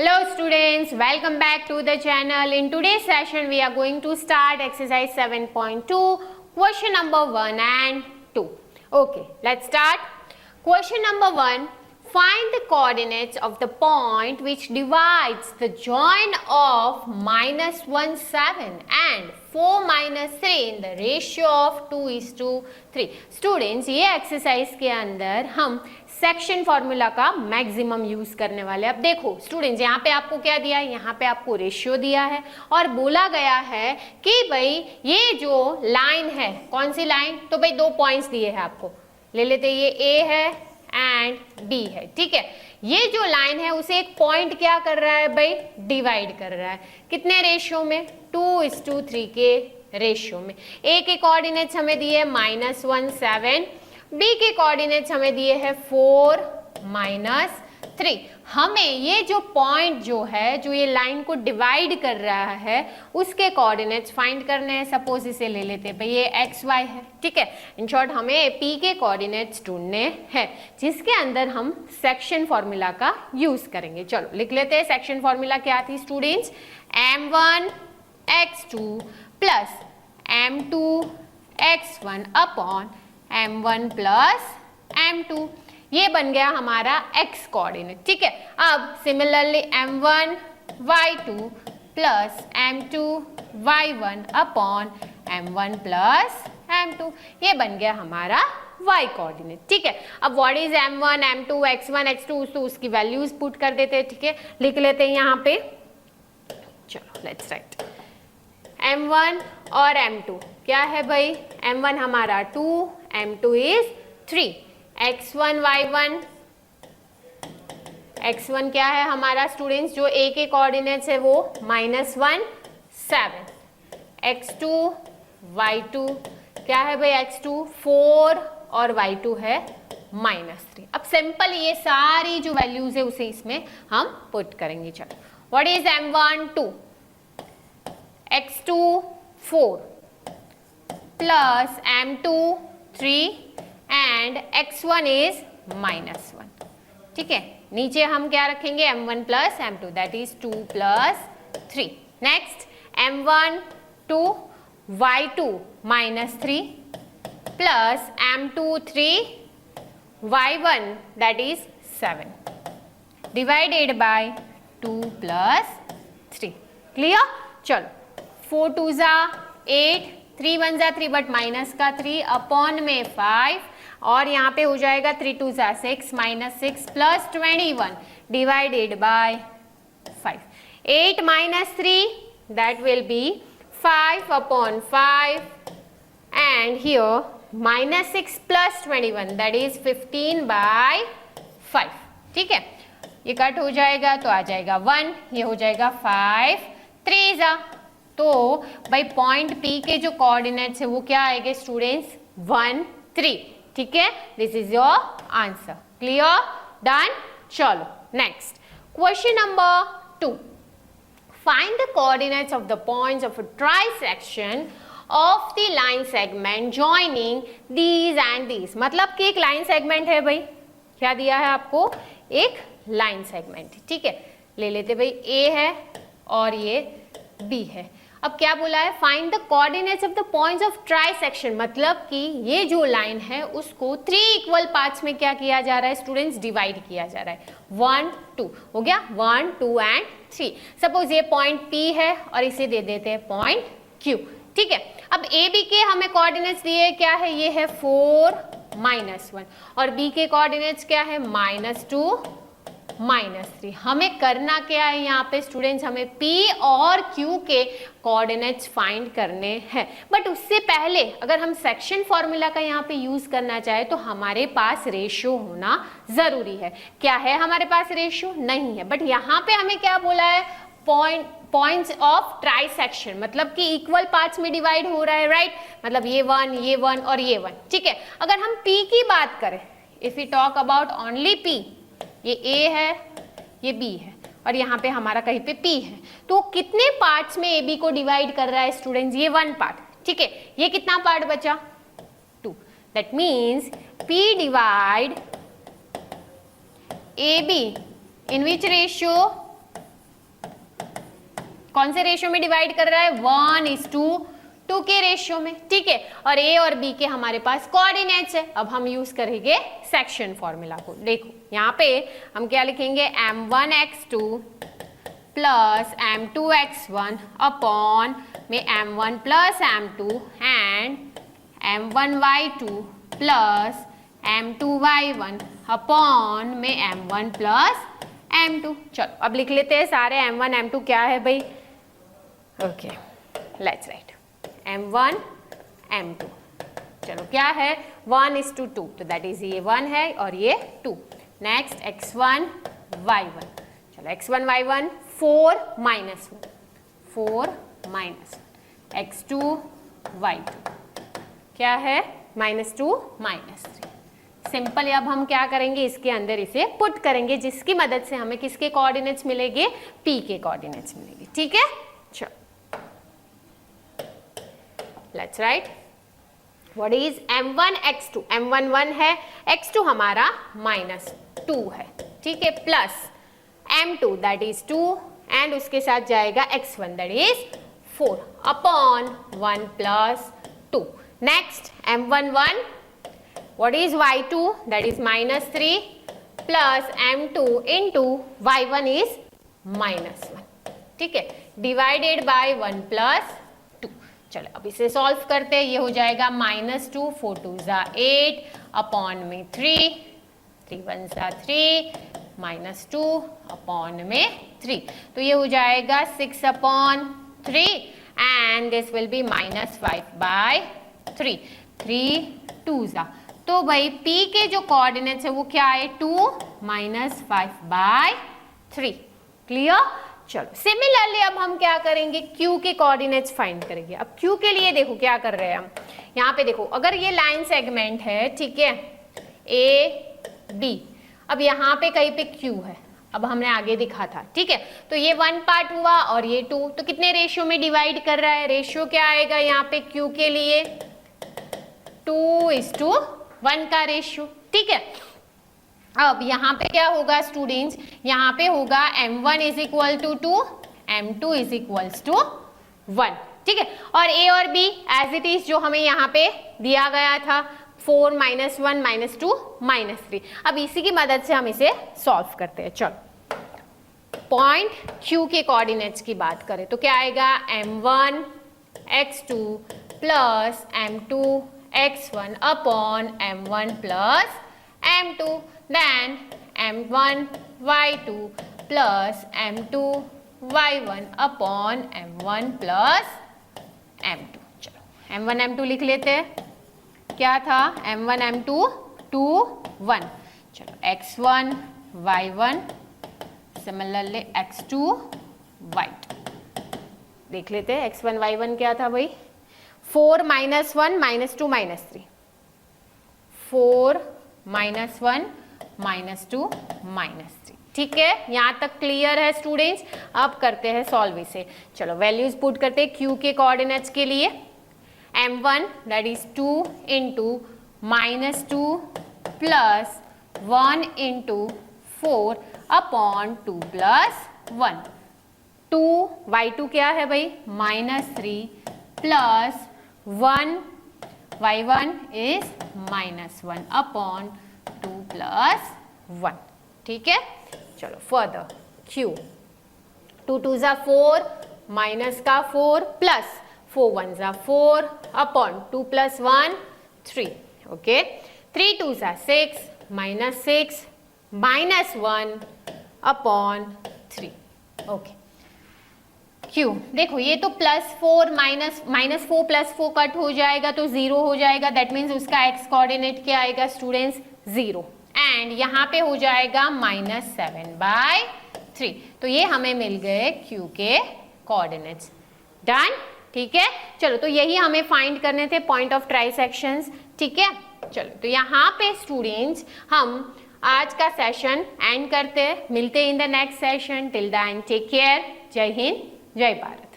Hello students, welcome back to the channel. In today's session we are going to start exercise 7.2, question number 1 and 2. Okay, let's start. Question number 1, find the coordinates of the point which divides the join of -1 7 and 4 3 in the ratio of 2:3. Students, ये exercise के अंदर हम section formula का maximum use करने वाले। अब देखो students, यहाँ पे आपको क्या दिया है, यहाँ पे आपको रेशियो दिया है और बोला गया है कि भाई ये जो लाइन है, कौन सी लाइन, तो भाई दो पॉइंट्स दिए हैं आपको, ले लेते, ये ए है एंड बी है, ठीक है। ये जो लाइन है उसे एक पॉइंट क्या कर रहा है भाई, डिवाइड कर रहा है, कितने रेशियो में, 2:3 के रेशियो में। ए के कोऑर्डिनेट्स हमें दिए -1 7, बी के कोऑर्डिनेट्स हमें दिए हैं 4 3। हमें ये जो पॉइंट जो है, जो ये लाइन को डिवाइड कर रहा है, उसके कोऑर्डिनेट्स फाइंड करने हैं। सपोज इसे ले लेते हैं भाई, ये एक्स वाई है, ठीक है। इन शॉर्ट हमें पी के कोऑर्डिनेट्स ढूंढने हैं, जिसके अंदर हम सेक्शन फॉर्मूला का यूज करेंगे। चलो लिख लेते हैं। सेक्शन फॉर्मूला क्या थी students, m1 x2 plus m2 x1 upon m1 plus m2, ये बन गया हमारा x कोऑर्डिनेट, ठीक है। अब similarly m1 y2 plus m2 y1 upon m1 plus m2, ये बन गया हमारा y कोऑर्डिनेट, ठीक है। अब what is m1 m2 x1 x2, तो उसकी वैल्यूज पुट कर देते हैं, ठीक है। लिख लेते हैं यहाँ पे, चलो लेट्स राइट। m1 और m2 क्या है भाई, m1 हमारा 2, m2 is 3, x1 y1, x1 क्या है हमारा स्टूडेंट्स, जो a के कोऑर्डिनेट्स है वो -1 7, x2 y2 क्या है भाई, x2 4 और y2 है -3। अब सिंपल ये सारी जो वैल्यूज है उसे इसमें हम पुट करेंगे। चलो, what is m1 2, x2 4 plus m2 3 and x1 is -1, ठीक है। नीचे हम क्या रखेंगे, m1 plus m2, that is 2 plus 3। Next m1 2 y2 -3 plus m2 3 y1 that is 7 divided by 2 plus 3। Clear. चलो, 4 2 जा 8, 3 1 जा 3 बट माइनस का 3 अपॉन में 5, और यहाँ पे हो जाएगा 3 2 जा 6 -6 plus 21 divided by 5। 8 -3 that will be 5 upon 5 and here -6 plus 21 that is 15 by 5, ठीक है। ये कट हो जाएगा तो आ जाएगा 1, ये हो जाएगा 5 3 जा, तो भाई पॉइंट P के जो कोऑर्डिनेट्स है वो क्या आएंगे स्टूडेंट्स, 1 3, ठीक है। This is your answer. Clear, done. चलो next question number 2, find the coordinates of the points of a trisection of the line segment joining these and these. मतलब कि एक लाइन सेगमेंट है भाई, क्या दिया है आपको, एक लाइन सेगमेंट, ठीक है। ले लेते भाई, A है और ये B है। अब क्या बोला है, find the coordinates of the points of trisection, मतलब कि ये जो लाइन है उसको 3 इक्वल पार्ट्स में क्या किया जा रहा है स्टूडेंट्स, डिवाइड किया जा रहा है। 1 2 हो गया, 1 2 एंड 3। सपोज ये पॉइंट P है और इसे दे देते हैं पॉइंट Q, ठीक है। अब ए बी के हमें कोऑर्डिनेट्स दिए, क्या है, ये है 4 -1 और B के कोऑर्डिनेट्स क्या है, -2 -3। हमें करना क्या है यहाँ पे स्टूडेंट्स, हमें P और Q के कोऑर्डिनेट्स फाइंड करने हैं। बट उससे पहले अगर हम सेक्शन फॉर्मूला का यहाँ पे यूज करना चाहे तो हमारे पास रेशियो होना जरूरी है। क्या है हमारे पास रेशियो, नहीं है। बट यहाँ पे हमें क्या बोला है, पॉइंट्स ऑफ ट्राइसेक्शन, मतलब कि इक्वल पार्ट्स में डिवाइड हो रहा है, राइट। मतलब ये 1 और ये 1, ठीक है। अगर हम P की बात करें, if you talk about only P, ये A है, ये B है और यहाँ पे हमारा कहीं पे P है, तो कितने पार्ट्स में AB को डिवाइड कर रहा है स्टूडेंट्स, ये 1 पार्ट, ठीक है। ये कितना पार्ट बचा, 2, that means P divide AB in which ratio, कौन से रेशियो में डिवाइड कर रहा है? 1:2 के रेशियो में, ठीक है। और ए और बी के हमारे पास कोऑर्डिनेट्स है। अब हम यूज करेंगे सेक्शन फॉर्मूला को। देखो यहाँ पे हम क्या लिखेंगे? m1x2 प्लस m2x1 अपॉन में m1 plus m2 and m1y2 plus m2y1 upon में m1 प्लस m2। चलो अब लिख लेते हैं सारे m1 m2 क्या है भाई? Okay, let's write m1 m2। चलो क्या है? 1:2, तो दैट इज ये 1 है और ये 2। Next x1 y1। चलो x1 y1 4 -1 4 -1 x2 y2 क्या है? -2 -3। सिंपल। अब हम क्या करेंगे? इसके अंदर इसे पुट करेंगे, जिसकी मदद से हमें किसके कोऑर्डिनेट्स मिलेंगे? p के कोऑर्डिनेट्स मिलेंगे, ठीक है। चलो let's write what is m1 x2। m1 1 है, x2 हमारा -2 है, ठीक है, plus m2 that is 2 and उसके साथ जाएगा x1 that is 4 upon 1 plus 2। Next m1 1 what is y2 that is -3 plus m2 into y1 is -1, ठीक है, डिवाइडेड बाय 1 प्लस 2। चलो अब इसे सॉल्व करते हैं। ये हो जाएगा -2 4 2 ज़ा 8 अपॉन में 3 3 1 ज़ा 3 -2 अपॉन में 3, तो ये हो जाएगा 6 upon 3 and this will be -5/3 3 2 ज़ा। तो भाई p के जो कोऑर्डिनेट्स है वो क्या है? 2 -5/3। क्लियर? चलो सिमिलरली अब हम क्या करेंगे? q के कोऑर्डिनेट्स फाइंड करेंगे। अब q के लिए देखो क्या कर रहे हैं हम। यहाँ पे देखो अगर ये लाइन सेगमेंट है, ठीक है, a b, अब यहाँ पे कहीं पे q है, अब हमने आगे दिखा था, ठीक है, तो ये 1 पार्ट हुआ और ये 2, तो कितने रेशियो में डिवाइड कर रहा है? रेशियो क्या आएगा यहाँ पे q के लिए? 2:1 का रेशियो, ठीक है। अब यहाँ पे क्या होगा स्टूडेंट्स? यहाँ पे होगा m1 = 2 m2 = 1, ठीक है। और a और b एज इट इज जो हमें यहाँ पे दिया गया था 4 -1 -2 -3। अब इसी की मदद से हम इसे सॉल्व करते हैं। चलो पॉइंट q के कोऑर्डिनेट्स की बात करें तो क्या आएगा? m1 x2 plus m2 x1 upon m1 plus m2 then m1 y2 plus m2 y1 upon m1 plus m2। चलो m1 m2 लिख लेते हैं। क्या था? m1 m2 2 1। चलो x1 y1 similarly x2 y2 देख लेते हैं। x1 y1 क्या था भाई? 4 -1 -2 -3 4 -1 -2 -3, ठीक है। यहाँ तक क्लियर है स्टूडेंट्स? अब करते हैं सॉल्व इसे। चलो वैल्यूज पुट करते हैं q के कोऑर्डिनेट्स के लिए। m1 that is 2 × -2 plus 1 × 4 upon 2 plus 1 2 y2 क्या है भाई? -3 plus 1 y1 is -1 upon 2 plus 1, ठीक है। चलो फर्दर q 2 2 ज़ा 4 माइनस का 4 प्लस 4 1 ज़ा 4 अपॉन 2 प्लस 1 3, ओके। 3 2 ज़ा 6 -6 -1 अपॉन 3, ओके। q देखो ये तो +4 -4 + 4 कट हो जाएगा तो 0 हो जाएगा, दैट मीन्स उसका x कोऑर्डिनेट क्या आएगा स्टूडेंट्स? 0 एंड यहाँ पे हो जाएगा -7/3, तो ये हमें मिल गए q के कोऑर्डिनेट्स। डन, ठीक है। चलो तो यही हमें फाइंड करने थे पॉइंट ऑफ ट्राइसेक्शंस, ठीक है। चलो तो यहाँ पे स्टूडेंट्स हम आज का सेशन एंड करते हैं। मिलते हैं in the next session. Till then take care. जय हिंद, जय भारत।